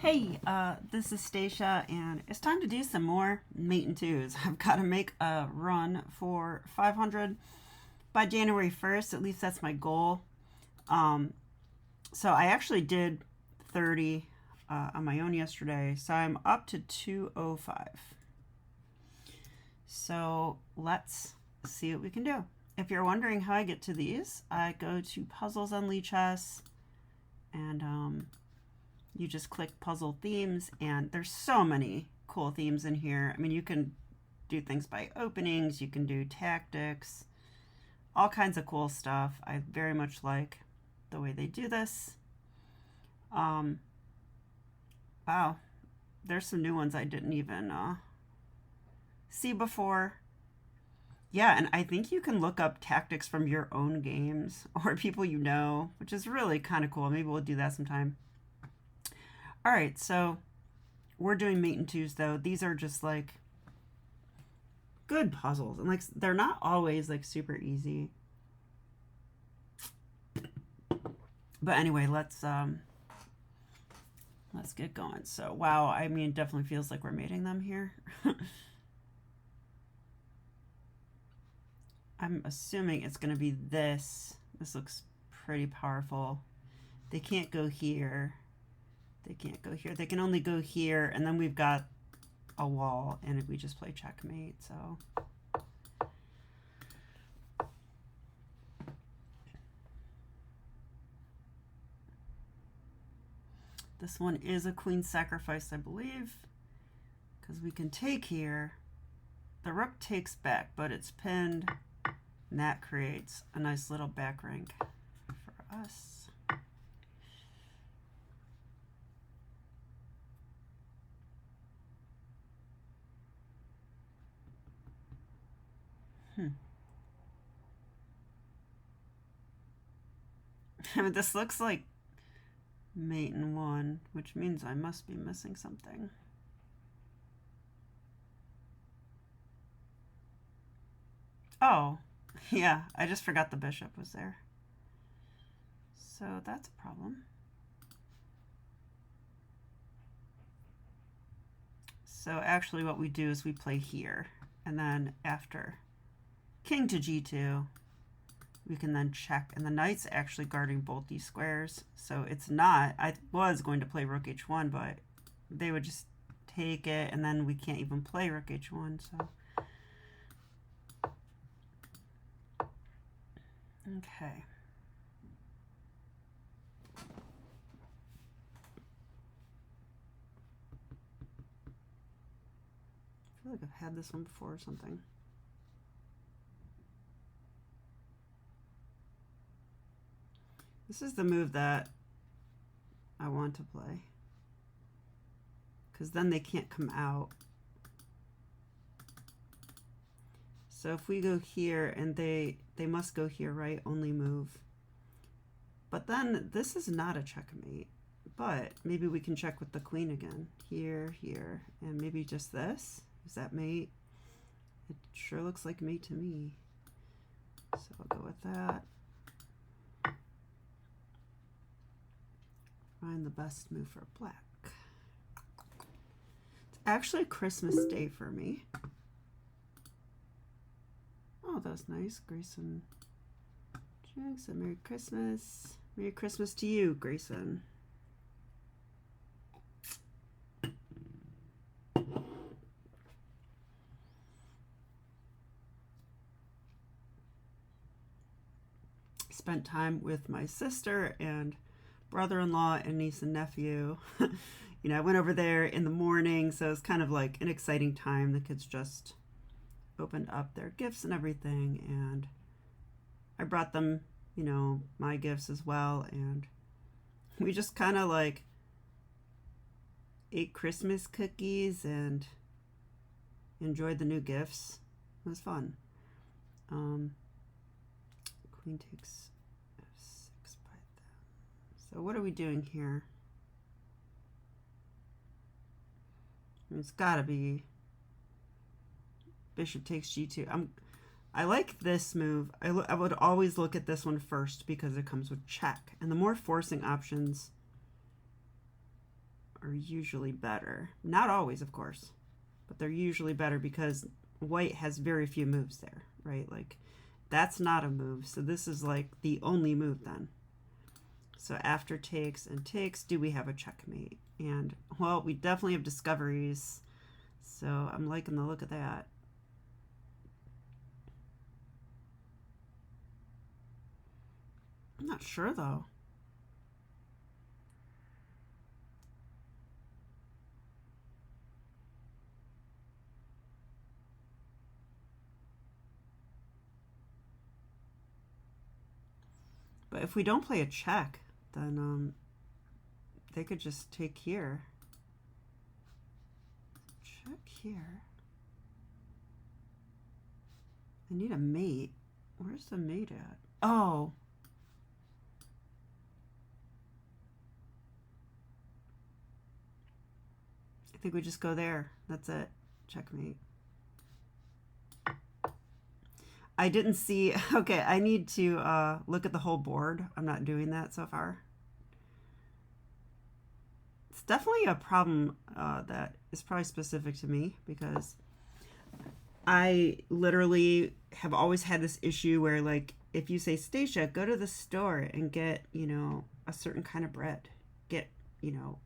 Hey, this is Stacia, and it's time to do some more mate and twos. I've got to make a run for 500 by January 1st. At least that's my goal. So I actually did 30 on my own yesterday, so I'm up to 205. So let's see what we can do. If you're wondering how I get to these, I go to Puzzles on Lichess, and you just click puzzle themes, and there's so many cool themes in here. I mean, you can do things by openings, you can do tactics, all kinds of cool stuff. I very much like the way they do this. Wow, there's some new ones I didn't even see before. Yeah, and I think you can look up tactics from your own games or people you know, which is really kind of cool. Maybe we'll do that sometime. All right, so we're doing mate and twos though. These are just like good puzzles, and like they're not always like super easy. But anyway, let's get going. So wow, I mean, it definitely feels like we're mating them here. I'm assuming it's going to be this. This looks pretty powerful. They can't go here. They can't go here. They can only go here, and then we've got a wall, and we just play checkmate, so. This one is a queen sacrifice, I believe, because we can take here. The rook takes back, but it's pinned, and that creates a nice little back rank for us. I mean, this looks like mate in one, which means I must be missing something. Oh, yeah, I just forgot the bishop was there. So that's a problem. So actually what we do is we play here, and then after king to g2, we can then check, and the knight's actually guarding both these squares. So it's not, I was going to play rook h1, but they would just take it, and then we can't even play rook h1, so. Okay. I feel like I've had this one before or something. This is the move that I want to play, because then they can't come out. So if we go here, and they must go here, right? Only move. But then this is not a checkmate, but maybe we can check with the queen again. Here, here, and maybe just this. Is that mate? It sure looks like mate to me. So I'll go with that. Find the best move for black. It's actually Christmas Day for me. Oh, that was nice. Grayson Jackson, Merry Christmas. Merry Christmas to you, Grayson. Spent time with my sister and brother-in-law and niece and nephew. You know, I went over there in the morning, so it's kind of like an exciting time. The kids just opened up their gifts and everything, and I brought them, you know, my gifts as well, and we just kind of like ate Christmas cookies and enjoyed the new gifts. It was fun. Queen takes f6 by them. So what are we doing here? I mean, it's gotta be bishop takes g2. I like this move. I would always look at this one first because it comes with check, and the more forcing options are usually better. Not always, of course, but they're usually better because white has very few moves there, right? Like, that's not a move, so this is like the only move then. So after takes and takes, do we have a checkmate? And, well, we definitely have discoveries, so I'm liking the look of that. I'm not sure, though. But if we don't play a check, then they could just take here. Check here. I need a mate. Where's the mate at? Oh. I think we just go there. That's it. Checkmate. I didn't see. Okay, I need to look at the whole board. I'm not doing that so far. It's definitely a problem that is probably specific to me because I literally have always had this issue where, like, if you say, Stacia, go to the store and get, you know, a certain kind of bread. Get, you know,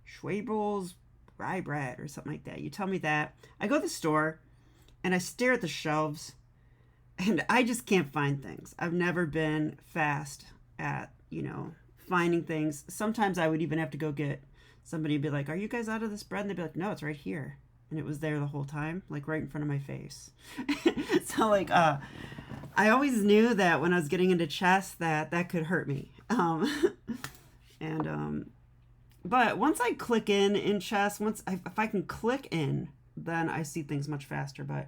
Schwabel's rye bread or something like that. You tell me that. I go to the store and I stare at the shelves and I just can't find things. I've never been fast at, you know, finding things. Sometimes I would even have to go get somebody be like, are you guys out of this bread? And they'd be like, no, it's right here. And it was there the whole time, like right in front of my face. So like, I always knew that when I was getting into chess that could hurt me. But once I click in chess, if I can click in, then I see things much faster. But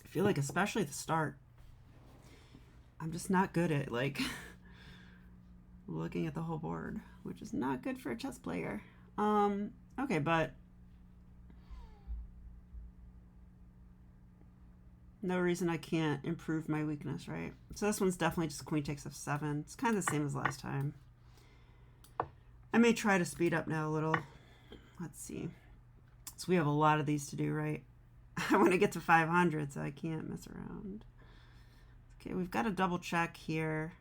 I feel like, especially at the start, I'm just not good at like looking at the whole board, which is not good for a chess player. Okay, but no reason I can't improve my weakness, right? So this one's definitely just queen takes f7. It's kind of the same as last time. I may try to speed up now a little. Let's see. So we have a lot of these to do, right? I want to get to 500, so I can't mess around. Okay, we've got a double check here.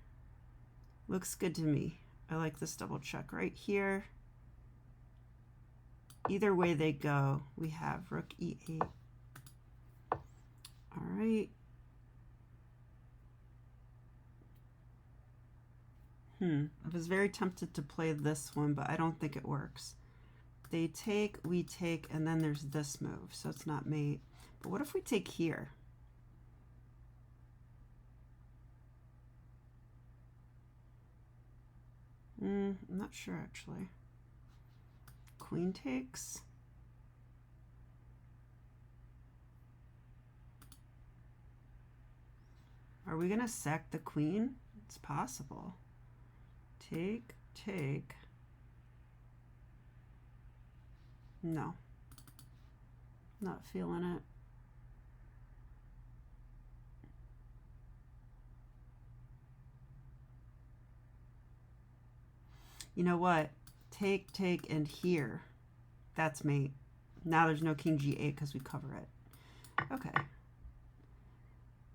Looks good to me. I like this double check right here. Either way they go, we have rook e8. All right. I was very tempted to play this one, but I don't think it works. They take, we take, and then there's this move, so it's not mate. But what if we take here? I'm not sure, actually. Queen takes. Are we going to sack the queen? It's possible. Take, take. No. Not feeling it. You know what? Take, take, and here. That's mate. Now there's no king g8 because we cover it. Okay.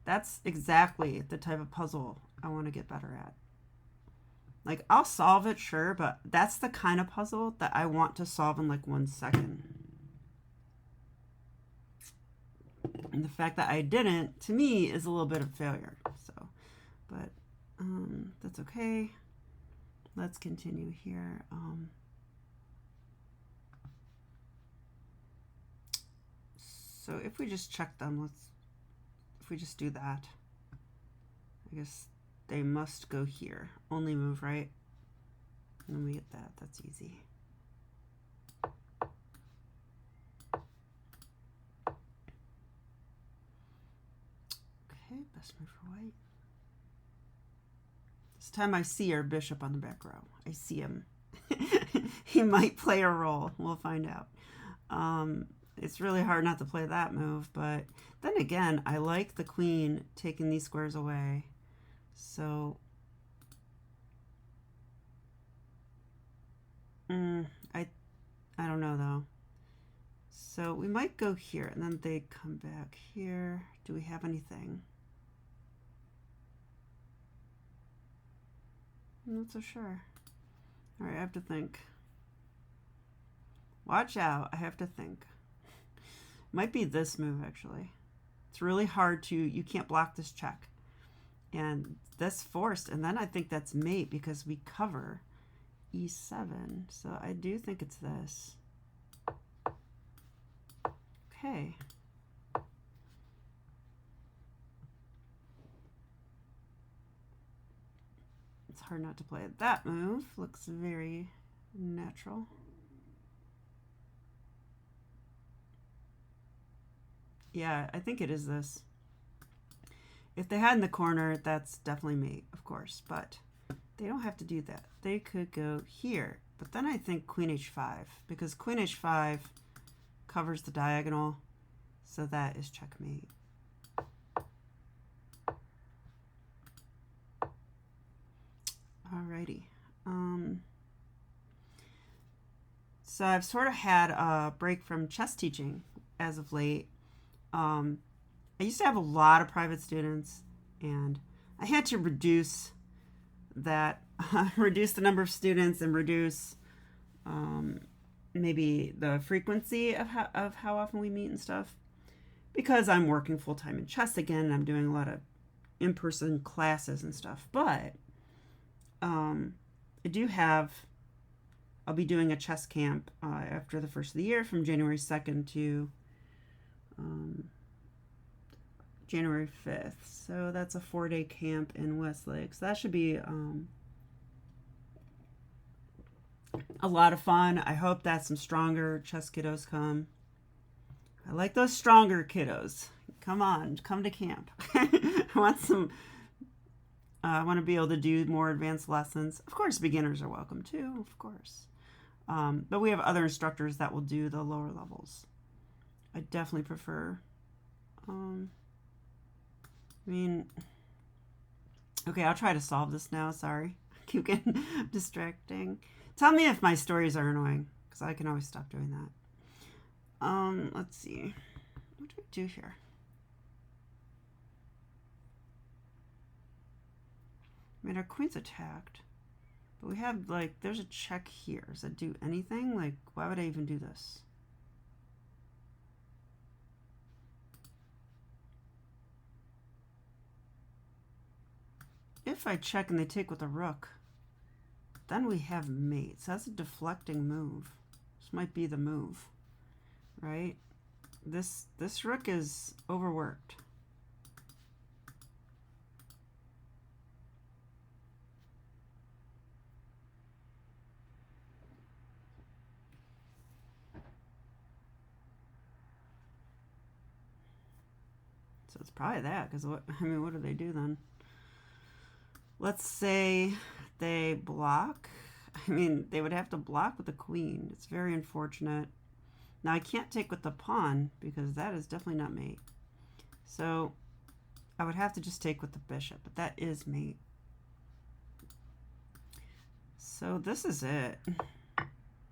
That's exactly the type of puzzle I want to get better at. Like, I'll solve it, sure, but that's the kind of puzzle that I want to solve in like 1 second. And the fact that I didn't, to me, is a little bit of failure. So, but that's okay. Let's continue here. So if we just check them, if we just do that, I guess they must go here. Only move, right? And then we get that. That's easy. Okay, best move for white. This time I see our bishop on the back row. I see him. He might play a role. We'll find out. It's really hard not to play that move, but then again, I like the queen taking these squares away. So might go here, and then they come back here. Do we have anything? I'm not so sure. All right, I have to think. Watch out, I have to think. Might be this move, actually. It's really hard to, you can't block this check. And that's forced, and then I think that's mate because we cover e7. So I do think it's this. Okay. It's hard not to play it. That move looks very natural. Yeah, I think it is this. If they had in the corner, that's definitely mate, of course, but they don't have to do that. They could go here, but then I think queen h5, because queen h5 covers the diagonal, so that is checkmate. Alrighty. So I've sort of had a break from chess teaching as of late. I used to have a lot of private students, and I had to reduce that, reduce the number of students and reduce maybe the frequency of how often we meet and stuff, because I'm working full-time in chess again, and I'm doing a lot of in-person classes and stuff. But I do have, I'll be doing a chess camp after the first of the year from January 2nd to January 5th. So that's a 4-day camp in Westlake. So that should be a lot of fun. I hope that some stronger chess kiddos come. I like those stronger kiddos. Come on, come to camp. I want some, I want to be able to do more advanced lessons. Of course, beginners are welcome too, of course. But we have other instructors that will do the lower levels. I definitely prefer, I mean, okay, I'll try to solve this now. Sorry. Keep getting distracting. Tell me if my stories are annoying, because I can always stop doing that. Let's see. What do we do here? I mean, our queen's attacked, but we have, like, there's a check here. Does that do anything? Like, why would I even do this? If I check and they take with a rook, then we have mate. So that's a deflecting move. This might be the move, right? This rook is overworked. So it's probably that, because what, I mean, what do they do then? Let's say they block. I mean, they would have to block with the queen. It's very unfortunate. Now I can't take with the pawn because that is definitely not mate. So I would have to just take with the bishop, but that is mate. So this is it.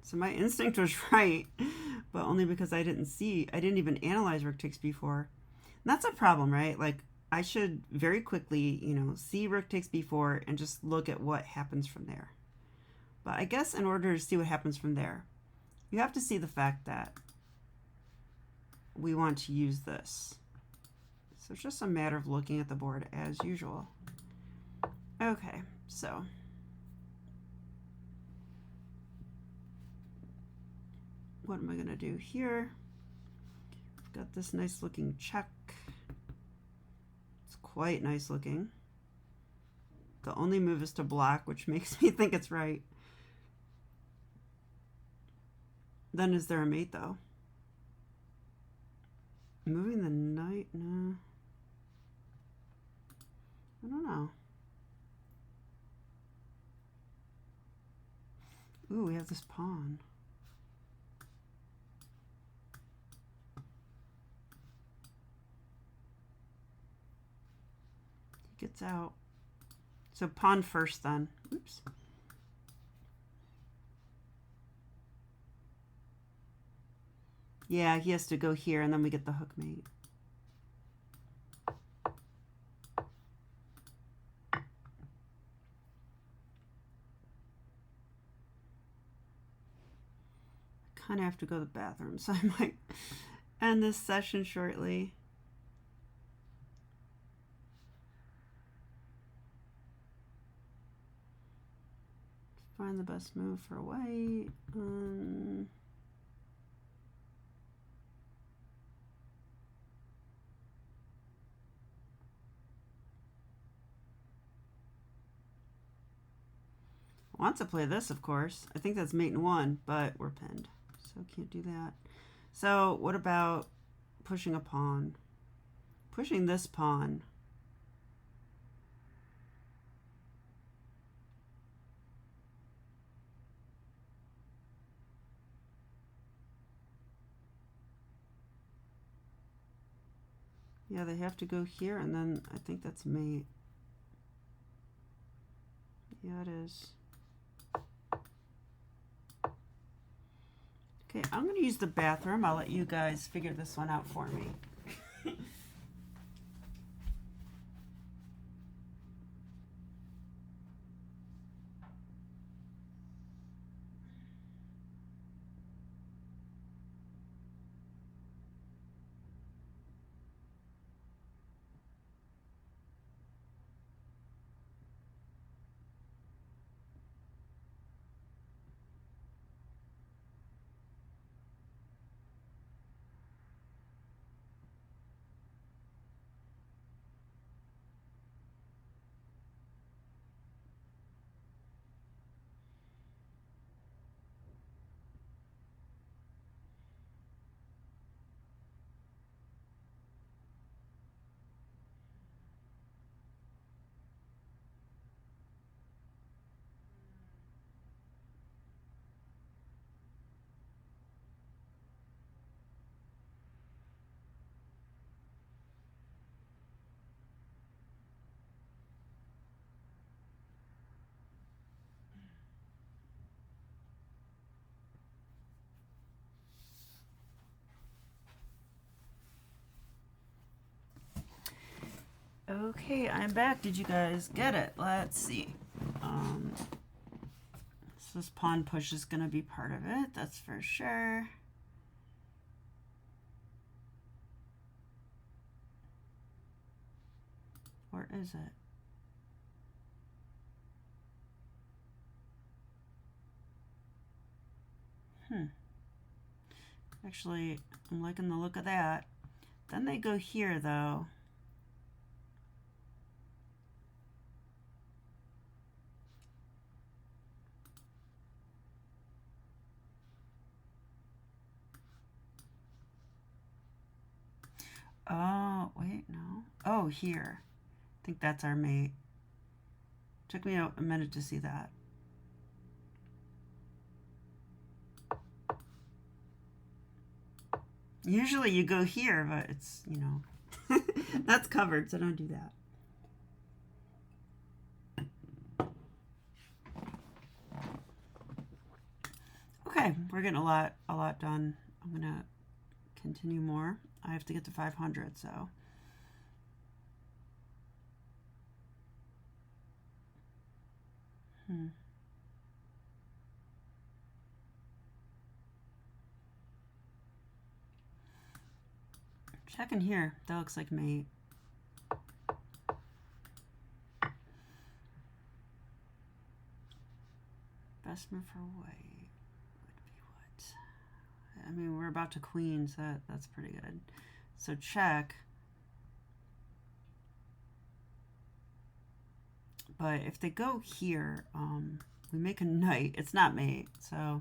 So my instinct was right, but only because I didn't even analyze rook takes b4. And that's a problem, right? Like, I should very quickly, you know, see rook takes b4 and just look at what happens from there. But I guess in order to see what happens from there, you have to see the fact that we want to use this. So it's just a matter of looking at the board as usual. Okay, so what am I going to do here? I've got this nice looking check. Quite nice looking. The only move is to block, which makes me think it's right. Then is there a mate though? Moving the knight? No. I don't know. Ooh, we have this pawn. Gets out. So pawn first then. Oops. Yeah, he has to go here, and then we get the hook mate. Kind of have to go to the bathroom, so I might end this session shortly. Find the best move for white. Wants to play this, of course. I think that's mate in one, but we're pinned, so can't do that. So what about pushing a pawn? Pushing this pawn. Yeah, they have to go here, and then I think that's mate. Yeah, it is. Okay, I'm going to use the bathroom. I'll let you guys figure this one out for me. Okay, I'm back. Did you guys get it? Let's see. So this pawn push is going to be part of it. That's for sure. Or is it? Actually, I'm liking the look of that. Then they go here, though. Oh, wait, no. Oh, here. I think that's our mate. Took me a minute to see that. Usually you go here, but it's, you know, that's covered, so don't do that. Okay, we're getting a lot done. I'm gonna continue more. I have to get to 500, so. Checking here. That looks like mate. Best move for white would be what? I mean, we're about to queen, so that's pretty good. So check. But if they go here, we make a knight. It's not mate, so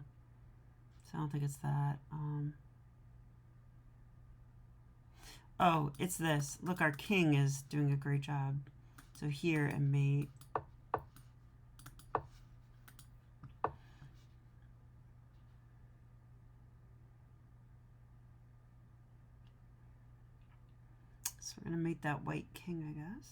I don't think it's that. Oh, it's this. Look, our king is doing a great job. So here and mate. So we're going to make that white king, I guess.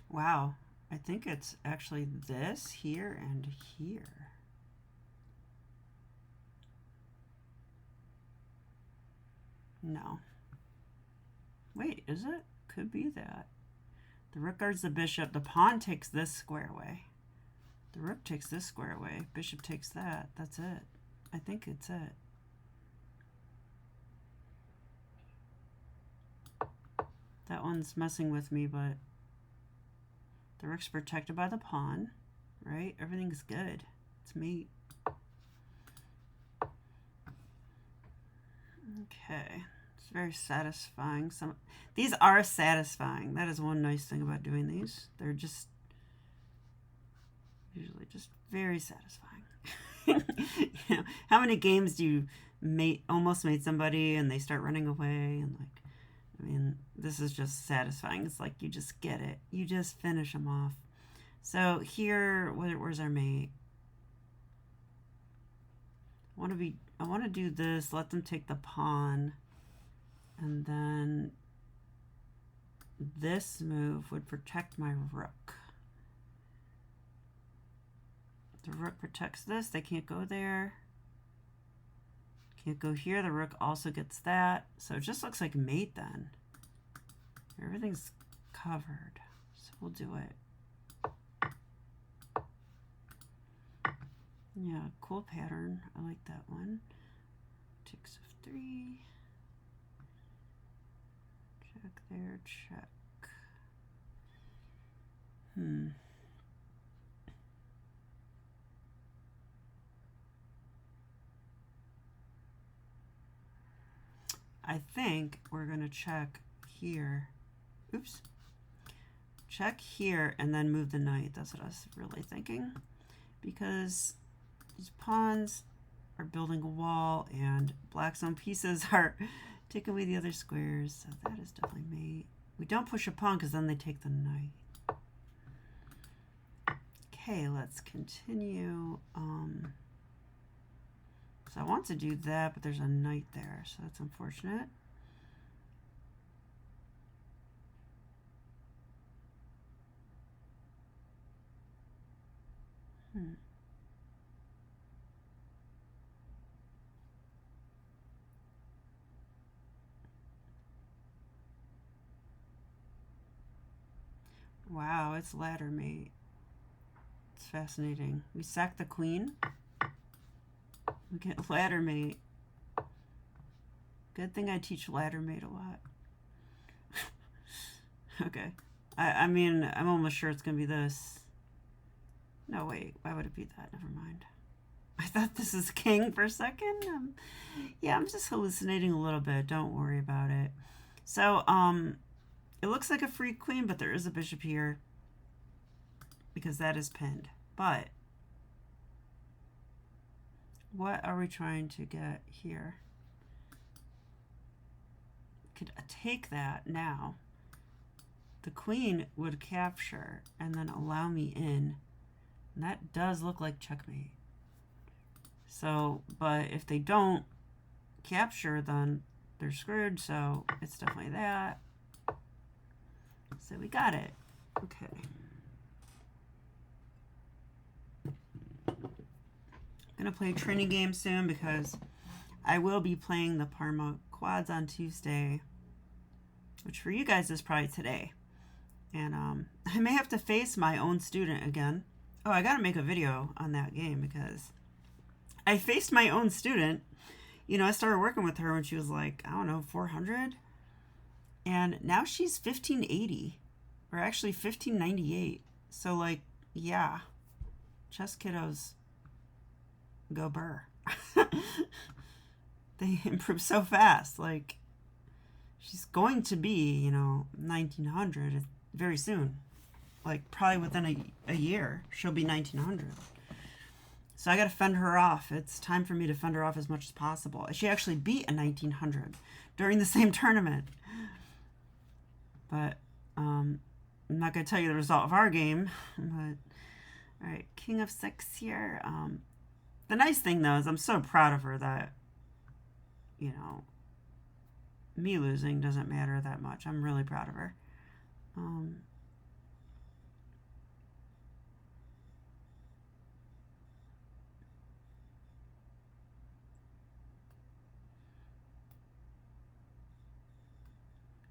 Wow. I think it's actually this, here, and here. No. Wait, is it? Could be that. The rook guards the bishop. The pawn takes this square away. The rook takes this square away. Bishop takes that. That's it. I think it's it. That one's messing with me, but the rook's protected by the pawn, right? Everything's good. It's mate. Okay. It's very satisfying. These are satisfying. That is one nice thing about doing these. They're just usually just very satisfying. You know, how many games do you almost mate somebody and they start running away and like, I mean, this is just satisfying. It's like you just get it. You just finish them off. So here, where's our mate? I want to do this. Let them take the pawn, and then this move would protect my rook. The rook protects this. They can't go there. Can't go here. The rook also gets that. So it just looks like mate then. Everything's covered. So we'll do it. Yeah, cool pattern. I like that one. Takes f3. Check there, check. I think we're going to check here. Oops. Check here and then move the knight. That's what I was really thinking. Because these pawns are building a wall and black's own pieces are taking away the other squares. So that is definitely mate. We don't push a pawn because then they take the knight. Okay, let's continue. So I want to do that, but there's a knight there, so that's unfortunate. Wow, it's ladder mate. It's fascinating. We sack the queen. We get ladder mate. Good thing I teach ladder mate a lot. Okay. I mean, I'm almost sure it's going to be this. No, wait. Why would it be that? Never mind. I thought this is king for a second. Yeah, I'm just hallucinating a little bit. Don't worry about it. So, it looks like a free queen, but there is a bishop here because that is pinned. But what are we trying to get here? Could take that now. The queen would capture and then allow me in. And that does look like checkmate. So, but if they don't capture, then they're screwed. So it's definitely that. So we got it. Okay. I'm going to play a training game soon because I will be playing the Parma quads on Tuesday, which for you guys is probably today. And I may have to face my own student again. Oh, I got to make a video on that game because I faced my own student. You know, I started working with her when she was like, I don't know, 400. And now she's 1580, or actually 1598. So, like, yeah, chess kiddos go burr. They improve so fast. Like, she's going to be, you know, 1900 very soon. Like, probably within a year, she'll be 1900. So I got to fend her off. It's time for me to fend her off as much as possible. She actually beat a 1900 during the same tournament. But I'm not going to tell you the result of our game. But all right, King of 6 here. The nice thing, though, is I'm so proud of her that, you know, me losing doesn't matter that much. I'm really proud of her.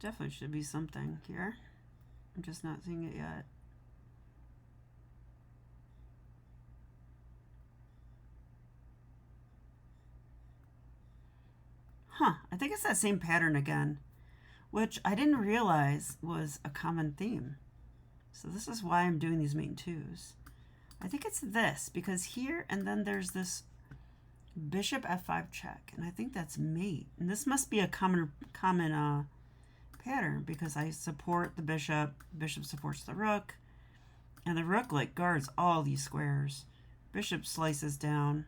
Definitely should be something here. I'm just not seeing it yet. Huh, I think it's that same pattern again, which I didn't realize was a common theme. So this is why I'm doing these main twos. I think it's this, because here and then there's this bishop f5 check, and I think that's mate. And this must be a common pattern, because I support the bishop supports the rook, and the rook like guards all these squares. Bishop slices down.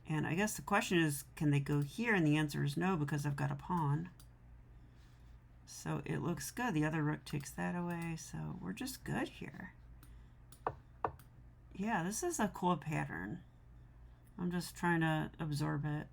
And I guess the question is, can they go here? And the answer is no, because I've got a pawn. So it looks good. The other rook takes that away, so we're just good here. Yeah, this is a cool pattern. I'm just trying to absorb it.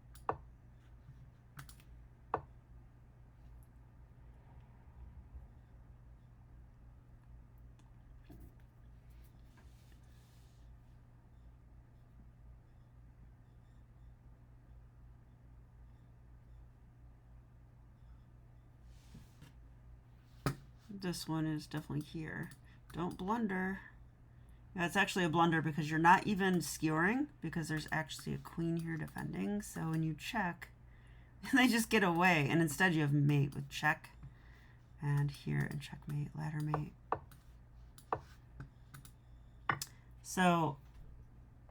This one is definitely here. Don't blunder. Yeah, it's actually a blunder because you're not even skewering, because there's actually a queen here defending. So when you check, they just get away. And instead you have mate with check. And here in checkmate, ladder mate. So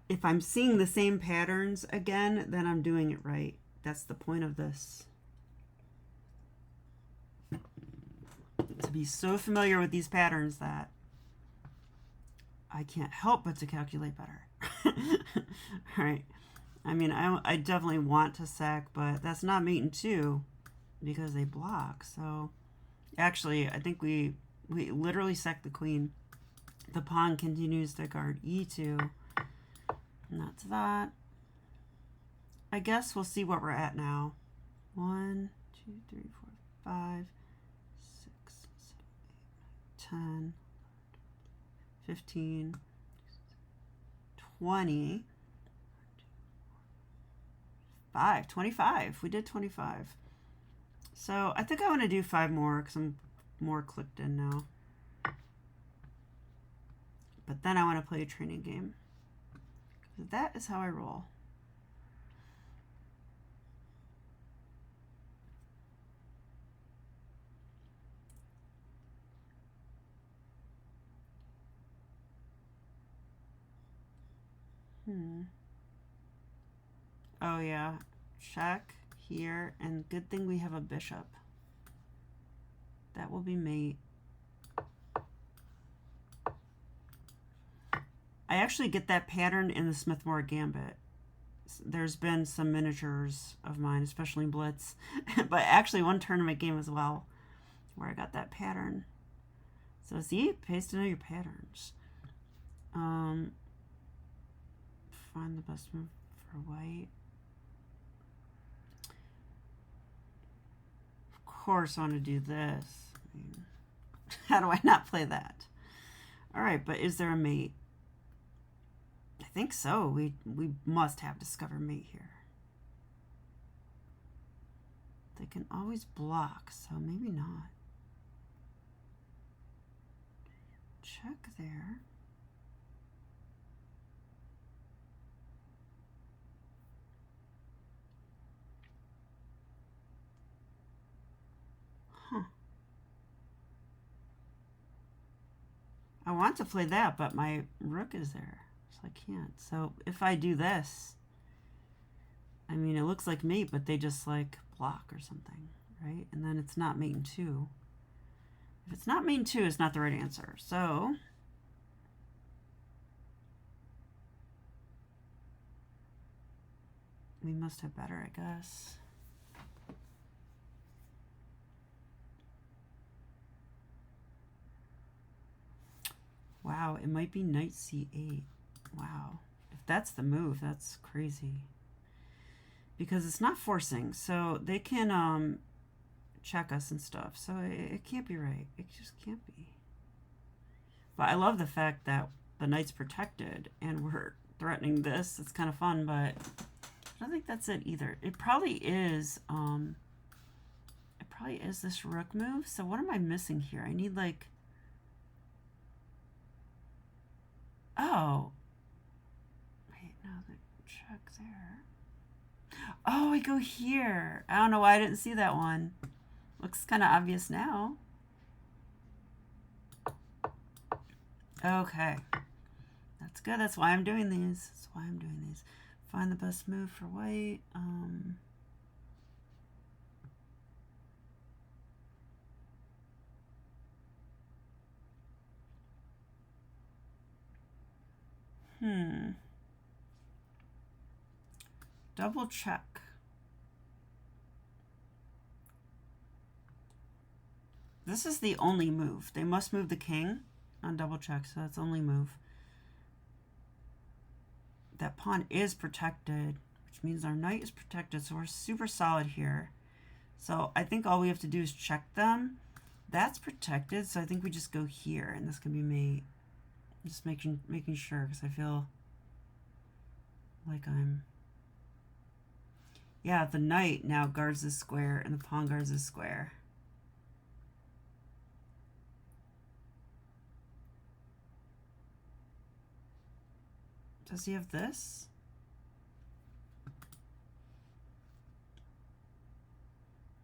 if I'm seeing the same patterns again, then I'm doing it right. That's the point of this. To be so familiar with these patterns that I can't help but to calculate better. All right. I mean, I definitely want to sack, but that's not mate in two because they block. So actually, I think we literally sack the queen. The pawn continues to guard e2. And that's that. I guess we'll see what we're at now. 1, 2, 3, 4, 5, 6, 7, 8, 9, 10, 15, 20, 25. We did 25. So I think I want to do 5 more because I'm more clicked in now. But then I want to play a training game. That is how I roll. Oh yeah, check here, and good thing we have a bishop. That will be mate. I actually get that pattern in the Smith-Morra Gambit. There's been some miniatures of mine, especially Blitz, but actually one tournament game as well, where I got that pattern. So see, it pays to know your patterns. Find the best move for white. Of course I want to do this. I mean, how do I not play that? All right, but is there a mate? I think so. We must have discover mate here. They can always block, so maybe not. Check there. Huh. I want to play that, but my rook is there, so I can't. So if I do this, I mean, it looks like mate, but they just like block or something, right? And then it's not mate in two. If it's not mate in two, it's not the right answer. So we must have better, I guess. Wow, it might be knight c8. Wow. If that's the move, that's crazy. Because it's not forcing, so they can check us and stuff. So it can't be right. It just can't be. But I love the fact that the knight's protected and we're threatening this. It's kind of fun, but I don't think that's it either. It probably is probably is this rook move. So what am I missing here? I need like... Oh. Wait, no, the check there. Oh, I go here. I don't know why I didn't see that one. Looks kind of obvious now. Okay. That's good. That's why I'm doing these. That's why I'm doing these. Find the best move for white. Double check. This is the only move. They must move the king on double check, so that's the only move. That pawn is protected, which means our knight is protected, so we're super solid here. So I think all we have to do is check them. That's protected, so I think we just go here, and this can be mate. Just making sure, because I feel like I'm... Yeah, the knight now guards this square, and the pawn guards this square. Does he have this?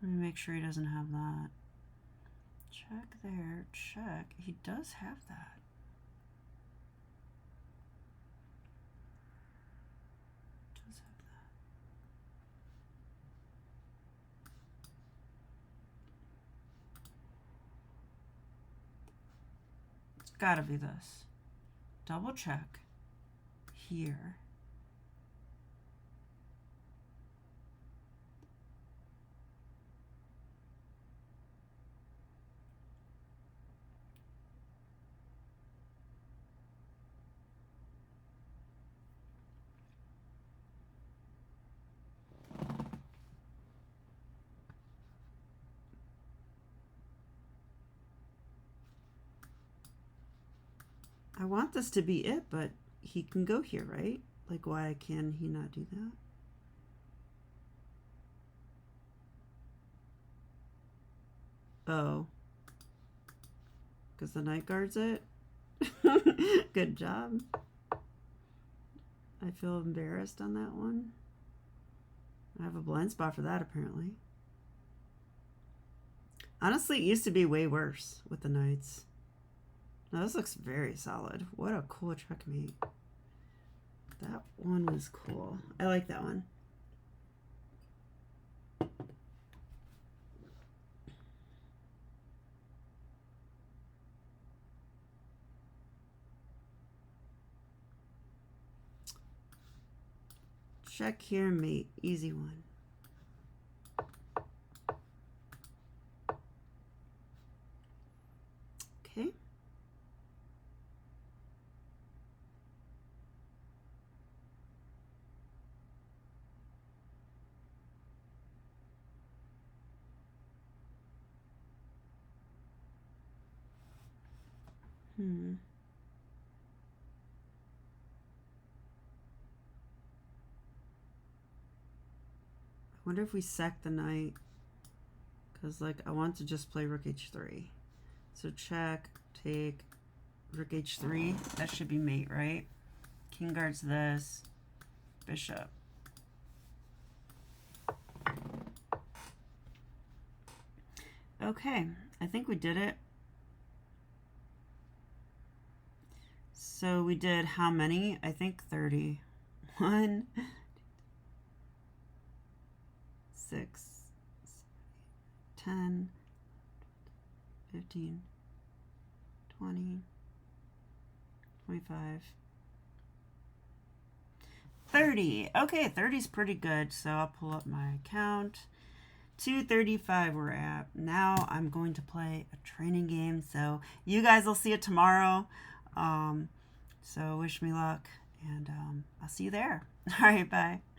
Let me make sure he doesn't have that. Check there, check. He does have that. Does have that. It's gotta be this. Double check. Here. I want this to be it, but he can go here, right? Like, why can he not do that? Oh. Because the knight guards it? Good job. I feel embarrassed on that one. I have a blind spot for that, apparently. Honestly, it used to be way worse with the knights. Now, this looks very solid. What a cool checkmate. That one was cool. I like that one. Check here, mate. Easy one. Okay. I wonder if we sack the knight, because like I want to just play rook h3. So check, take, rook h3. That should be mate, right? King guards this, bishop. Okay, I think we did it. So we did how many? I think 30. 1, 6, 10, 15, 20, 25, 30. Okay, 30 is pretty good. So I'll pull up my account. 235 we're at. Now I'm going to play a training game. So you guys will see it tomorrow. So wish me luck, and I'll see you there. All right, bye.